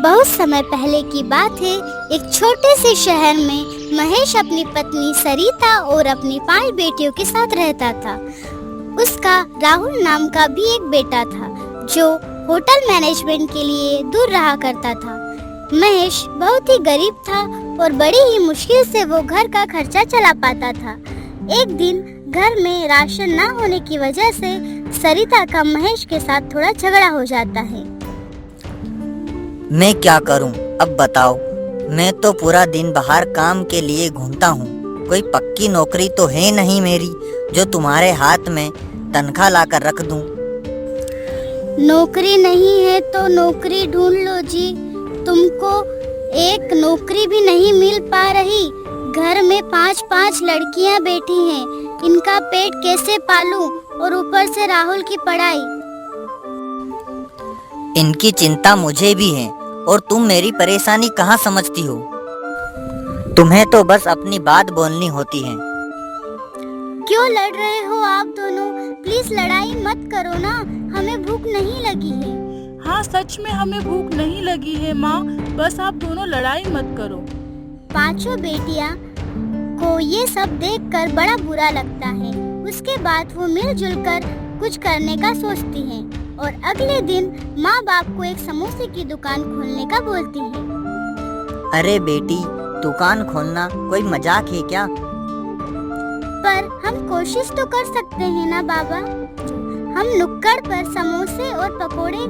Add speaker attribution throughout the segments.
Speaker 1: बहुत समय पहले की बात है। एक छोटे से शहर में महेश अपनी पत्नी सरिता और अपनी 5 बेटियों के साथ रहता था। उसका राहुल नाम का भी एक बेटा था जो होटल मैनेजमेंट के लिए दूर रहा करता था। महेश बहुत ही गरीब था और बड़ी ही मुश्किल से वो घर का खर्चा चला पाता था। एक दिन घर में राशन ना होने की वजह से सरिता का महेश के साथ थोड़ा झगड़ा हो जाता है।
Speaker 2: मैं क्या करूं? अब बताओ। मैं तो पूरा दिन बाहर काम के लिए घूमता हूं। कोई पक्की नौकरी तो है नहीं मेरी जो तुम्हारे हाथ में तनख्वाह लाकर रख दूं।
Speaker 1: नौकरी नहीं है तो नौकरी ढूंढ लो जी। तुमको एक नौकरी भी नहीं मिल पा रही। घर में 5-5 लड़कियां बैठी हैं। इनका पेट कैसे पालूं और ऊपर से राहुल की पढ़ाई।
Speaker 2: इनकी चिंता मुझे भी है और तुम मेरी परेशानी कहाँ समझती हो? तुम्हें तो बस अपनी बात बोलनी होती है।
Speaker 1: क्यों लड़ रहे हो आप दोनों? प्लीज लड़ाई मत करो ना, हमें भूख नहीं लगी है।
Speaker 3: हाँ, सच में हमें भूख नहीं लगी है माँ, बस आप दोनों लड़ाई मत करो।
Speaker 1: 5 बेटियां को ये सब देखकर बड़ा बुरा लगता है। उसके बाद वो मिलजुल कर कुछ करने का सोचती हैं और अगले दिन माँ बाप को एक समोसे की दुकान खोलने का बोलती है।
Speaker 2: अरे बेटी, दुकान खोलना कोई मजाक है क्या?
Speaker 1: पर हम कोशिश तो कर सकते हैं ना बाबा। हम नुक्कड़ पर समोसे और पकोड़े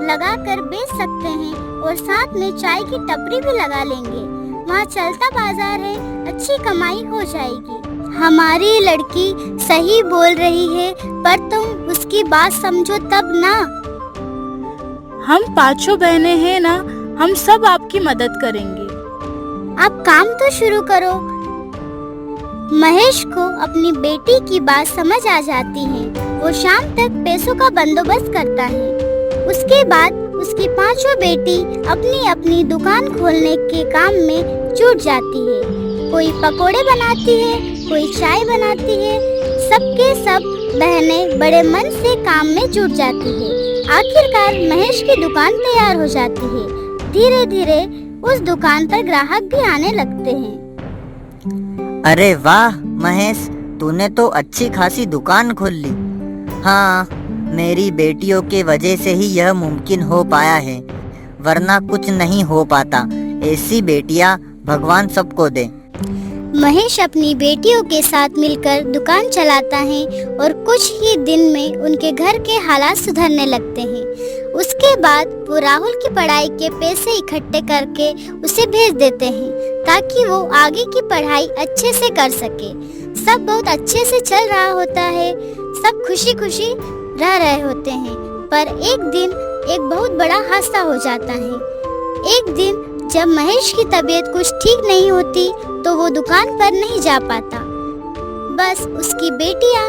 Speaker 1: लगा कर बेच सकते हैं और साथ में चाय की टपरी भी लगा लेंगे। वहाँ चलता बाजार है, अच्छी कमाई हो जाएगी। हमारी लड़की सही बोल रही है, पर तुम उसकी बात समझो तब ना।
Speaker 3: हम 5 बहनें हैं ना, हम सब आपकी मदद करेंगे।
Speaker 1: आप काम तो शुरू करो। महेश को अपनी बेटी की बात समझ आ जाती है। वो शाम तक पैसों का बंदोबस्त करता है। उसके बाद उसकी 5 बेटी अपनी अपनी दुकान खोलने के काम में जुट जाती है। कोई पकोड़े बनाती है, कोई चाय बनाती है। सबके सब बहनें बड़े मन से काम में जुट जाती है। आखिरकार महेश की दुकान तैयार हो जाती है। धीरे धीरे उस दुकान पर ग्राहक भी आने लगते हैं।
Speaker 2: अरे वाह महेश, तूने तो अच्छी खासी दुकान खोल ली। हाँ, मेरी बेटियों के वजह से ही यह मुमकिन हो पाया है, वरना कुछ नहीं हो पाता। ऐसी बेटियां भगवान सबको दे।
Speaker 1: महेश अपनी बेटियों के साथ मिलकर दुकान चलाता है और कुछ ही दिन में उनके घर के हालात सुधरने लगते हैं। उसके बाद वो राहुल की पढ़ाई के पैसे इकट्ठे करके उसे भेज देते हैं ताकि वो आगे की पढ़ाई अच्छे से कर सके। सब बहुत अच्छे से चल रहा होता है। सब खुशी खुशी रह रहे होते हैं। पर एक दिन एक बहुत बड़ा हादसा हो जाता है। एक दिन जब महेश की तबीयत कुछ ठीक नहीं होती तो वो दुकान पर नहीं जा पाता। बस उसकी बेटियां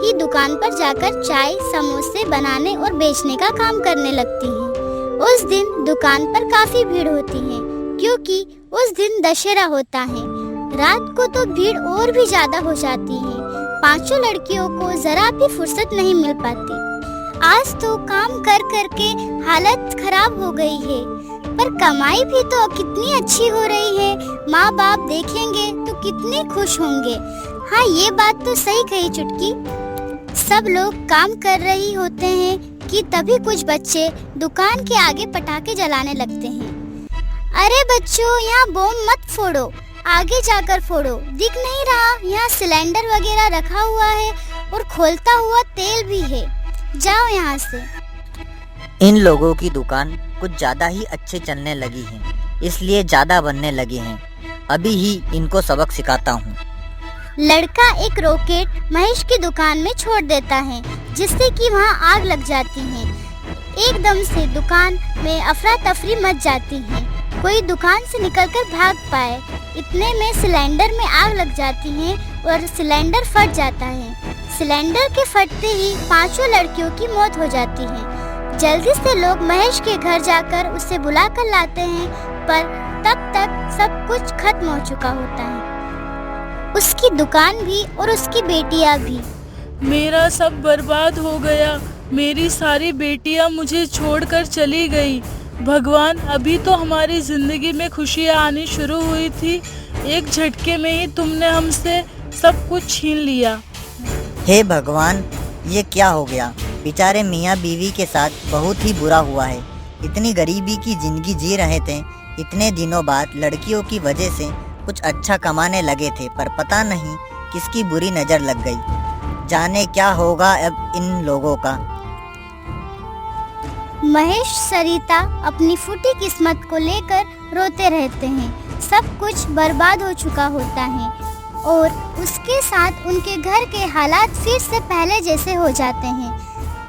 Speaker 1: ही दुकान पर जाकर चाय समोसे बनाने और बेचने का काम करने लगती हैं। उस दिन दुकान पर काफी भीड़ होती है क्योंकि उस दिन दशहरा होता है। रात को तो भीड़ और भी ज्यादा हो जाती है। 5 लड़कियों को जरा भी फुर्सत नहीं मिल पाती। आज तो काम कर कर के हालत खराब हो गई है, पर कमाई भी तो कितनी अच्छी हो रही है। माँ बाप देखेंगे तो कितने खुश होंगे। हाँ, ये बात तो सही कही चुटकी। सब लोग काम कर रही होते हैं कि तभी कुछ बच्चे दुकान के आगे पटाखे जलाने लगते हैं। अरे बच्चों, यहाँ बम मत फोड़ो, आगे जाकर फोड़ो। दिख नहीं रहा यहाँ सिलेंडर वगैरह रखा हुआ है और खोलता हुआ तेल भी है। जाओ यहाँ से।
Speaker 2: इन लोगों की दुकान कुछ ज्यादा ही अच्छे चलने लगी है, इसलिए ज्यादा बनने लगे हैं। अभी ही इनको सबक सिखाता हूँ।
Speaker 1: लड़का एक रॉकेट महेश की दुकान में छोड़ देता है जिससे कि वहाँ आग लग जाती है। एकदम से दुकान में अफरा तफरी मच जाती है। कोई दुकान से निकलकर भाग पाए, इतने में सिलेंडर में आग लग जाती है और सिलेंडर फट जाता है। सिलेंडर के फटते ही 5 लड़कियों की मौत हो जाती है। जल्दी से लोग महेश के घर जाकर उसे बुला कर लाते हैं, पर तब तक सब कुछ खत्म हो चुका होता है। उसकी दुकान भी और उसकी बेटियां भी।
Speaker 3: मेरा सब बर्बाद हो गया। मेरी सारी बेटियां मुझे छोड़कर चली गई। भगवान, अभी तो हमारी जिंदगी में खुशियाँ आनी शुरू हुई थी, एक झटके में ही तुमने हमसे सब कुछ छीन लिया।
Speaker 2: हे भगवान, ये क्या हो गया? बेचारे मियाँ बीवी के साथ बहुत ही बुरा हुआ है। इतनी गरीबी की जिंदगी जी रहे थे, इतने दिनों बाद लड़कियों की वजह से कुछ अच्छा कमाने लगे थे, पर पता नहीं किसकी बुरी नज़र लग गई। जाने क्या होगा अब इन लोगों का।
Speaker 1: महेश सरिता अपनी फूटी किस्मत को लेकर रोते रहते हैं। सब कुछ बर्बाद हो चुका होता है और उसके साथ उनके घर के हालात फिर से पहले जैसे हो जाते हैं।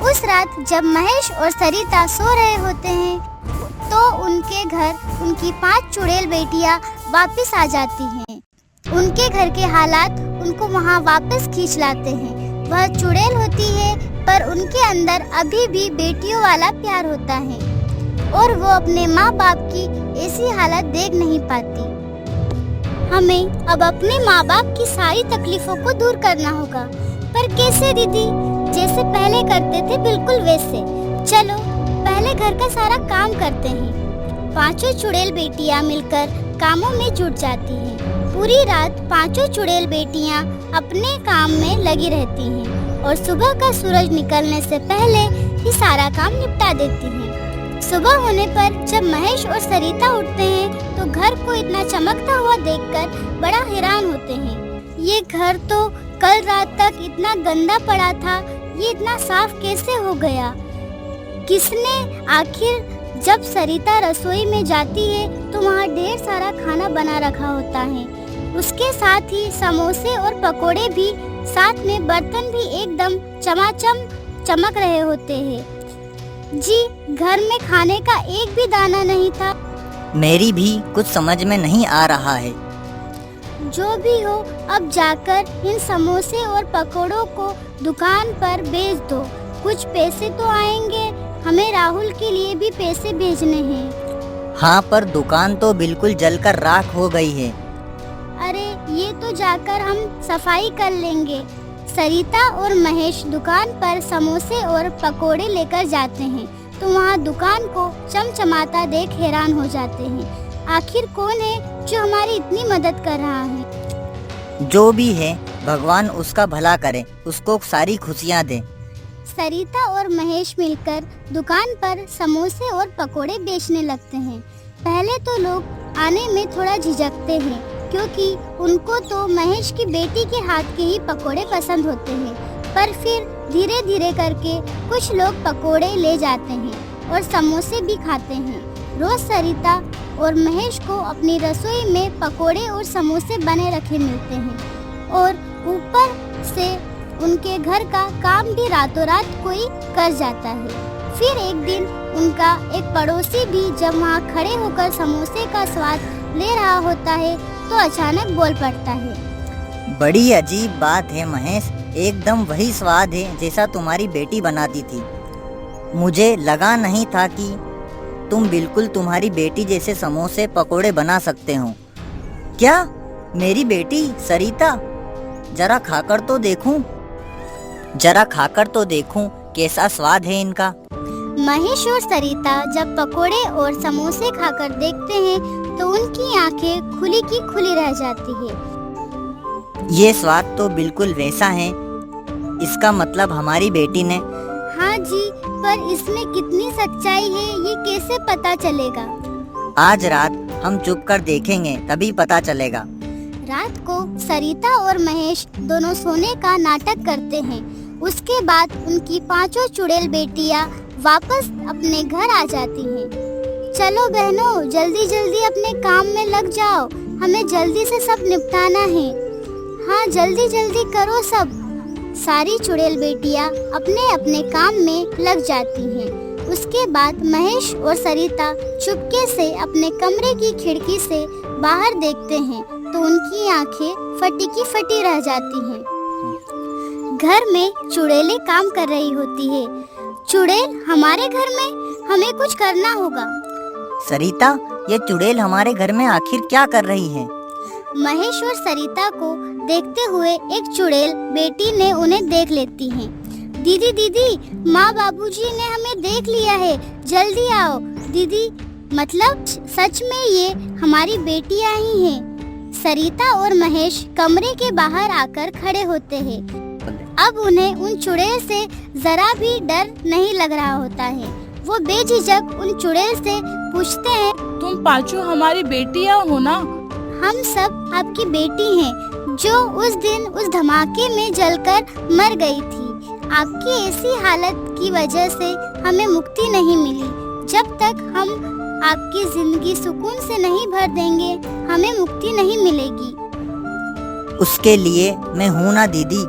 Speaker 1: उस रात जब महेश और सरिता सो रहे होते हैं तो उनके घर उनकी 5 चुड़ैल बेटियां वापस आ जाती हैं। उनके घर के हालात उनको वहां वापस खींच लाते हैं। वह चुड़ैल होती है पर उनके अंदर अभी भी बेटियों वाला प्यार होता है और वो अपने माँ बाप की ऐसी हालत देख नहीं पाती। हमें अब अपने माँ बाप की सारी तकलीफों को दूर करना होगा। पर कैसे दीदी? जैसे पहले करते थे बिल्कुल वैसे। चलो पहले घर का सारा काम करते हैं। 5 चुड़ैल बेटियां मिलकर कामों में जुट जाती हैं। पूरी रात 5 चुड़ैल बेटियां अपने काम में लगी रहती हैं और सुबह का सूरज निकलने से पहले ही सारा काम निपटा देती हैं। सुबह होने पर जब महेश और सरिता उठते हैं तो घर को इतना चमकता हुआ देखकर बड़ा हैरान होते हैं। ये घर तो कल रात तक इतना गंदा पड़ा था, ये इतना साफ कैसे हो गया? किसने? आखिर जब सरिता रसोई में जाती है तो वहाँ ढेर सारा खाना बना रखा होता है। उसके साथ ही समोसे और पकोड़े भी, साथ में बर्तन भी एकदम चमाचम चमक रहे होते हैं। जी, घर में खाने का एक भी दाना नहीं था।
Speaker 2: मेरी भी कुछ समझ में नहीं आ रहा है।
Speaker 1: जो भी हो, अब जाकर इन समोसे और पकोड़ों को दुकान पर बेच दो। कुछ पैसे तो आएंगे। हमें राहुल के लिए भी पैसे भेजने हैं।
Speaker 2: हाँ, पर दुकान तो बिल्कुल जलकर राख हो गई है।
Speaker 1: अरे ये तो जाकर हम सफाई कर लेंगे। सरिता और महेश दुकान पर समोसे और पकोड़े लेकर जाते हैं तो वहाँ दुकान को चमचमाता देख हैरान हो जाते हैं। आखिर कौन है जो हमारी इतनी मदद कर रहा है?
Speaker 2: जो भी है, भगवान उसका भला करे, उसको सारी खुशियाँ दे।
Speaker 1: सरिता और महेश मिलकर दुकान पर समोसे और पकोड़े बेचने लगते हैं। पहले तो लोग आने में थोड़ा झिझकते हैं क्योंकि उनको तो महेश की बेटी के हाथ के ही पकोड़े पसंद होते हैं, पर फिर धीरे धीरे करके कुछ लोग पकोड़े ले जाते हैं और समोसे भी खाते हैं। रोज सरिता और महेश को अपनी रसोई में पकोड़े और समोसे बने रखे मिलते हैं और ऊपर से उनके घर का काम भी रातों रात कोई कर जाता है। फिर एक दिन उनका एक पड़ोसी भी जब वहाँ खड़े होकर समोसे का स्वाद ले रहा होता है तो अचानक बोल पड़ता है,
Speaker 2: बड़ी अजीब बात है महेश, एकदम वही स्वाद है जैसा तुम्हारी बेटी बनाती थी। मुझे लगा नहीं था कि तुम बिल्कुल तुम्हारी बेटी जैसे समोसे पकोड़े बना सकते हो। क्या? मेरी बेटी सरिता? जरा खाकर तो देखूं कैसा स्वाद है इनका।
Speaker 1: महेश और सरिता जब पकोड़े और समोसे खाकर देखते हैं तो उनकी आंखें खुली की खुली रह जाती है।
Speaker 2: ये स्वाद तो बिल्कुल वैसा है। इसका मतलब हमारी बेटी ने।
Speaker 1: हाँ जी, पर इसमें कितनी सच्चाई है ये कैसे पता चलेगा?
Speaker 2: आज रात हम चुप कर देखेंगे, तभी पता चलेगा।
Speaker 1: रात को सरिता और महेश दोनों सोने का नाटक करते हैं। उसके बाद उनकी 5 चुड़ैल बेटियां वापस अपने घर आ जाती हैं। चलो बहनों, जल्दी जल्दी अपने काम में लग जाओ, हमें जल्दी से सब निपटाना है। हाँ, जल्दी जल्दी करो सब। सारी चुड़ैल बेटियां अपने अपने काम में लग जाती हैं। उसके बाद महेश और सरिता चुपके से अपने कमरे की खिड़की से बाहर देखते हैं तो उनकी आंखें फटी की फटी रह जाती हैं। घर में चुड़ैलें काम कर रही होती है। चुड़ैल हमारे घर में, हमें कुछ करना होगा।
Speaker 2: सरिता, ये चुड़ैल हमारे घर में आखिर क्या कर रही है?
Speaker 1: महेश और सरिता को देखते हुए एक चुड़ैल बेटी ने उन्हें देख लेती है। दीदी दीदी, माँ बाबूजी ने हमें देख लिया है, जल्दी आओ। दीदी, मतलब सच में ये हमारी बेटियां ही हैं। सरिता और महेश कमरे के बाहर आकर खड़े होते हैं। अब उन्हें उन चुड़ैल से जरा भी डर नहीं लग रहा होता है। वो बेझिझक उन चुड़ैल से पूछते हैं,
Speaker 3: तुम पांचों हमारी बेटियां हो ना?
Speaker 1: हम सब आपकी बेटी हैं जो उस दिन उस धमाके में जलकर मर गई थी। आपकी ऐसी हालत की वजह से हमें मुक्ति नहीं मिली। जब तक हम आपकी जिंदगी सुकून से नहीं भर देंगे, हमें मुक्ति नहीं मिलेगी।
Speaker 2: उसके लिए मैं हूँ ना दीदी,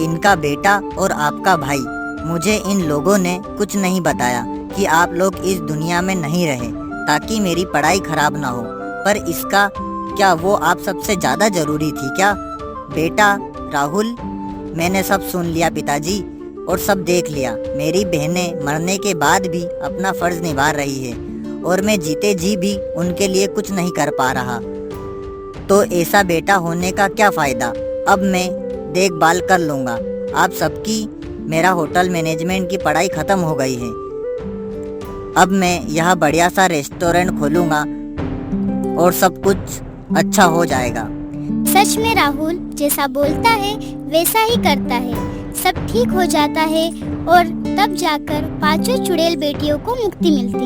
Speaker 2: इनका बेटा और आपका भाई। मुझे इन लोगों ने कुछ नहीं बताया कि आप लोग इस दुनिया में नहीं रहे ताकि मेरी पढ़ाई खराब ना हो। पर इसका क्या वो आप सबसे ज्यादा जरूरी थी क्या? बेटा राहुल, मैंने सब सुन लिया पिताजी, और सब देख लिया। मेरी बहनें मरने के बाद भी अपना फर्ज निभा रही है और मैं जीते जी भी उनके लिए कुछ नहीं कर पा रहा। तो ऐसा बेटा होने का क्या फायदा? अब मैं देखभाल कर लूँगा आप सबकी। मेरा होटल मैनेजमेंट की पढ़ाई खत्म हो गई है। अब मैं यह बढ़िया सा रेस्टोरेंट खोलूँगा और सब कुछ अच्छा हो जाएगा।
Speaker 1: सच में राहुल जैसा बोलता है वैसा ही करता है। सब ठीक हो जाता है और तब जाकर पांचों चुड़ैल बेटियों को मुक्ति मिलती है।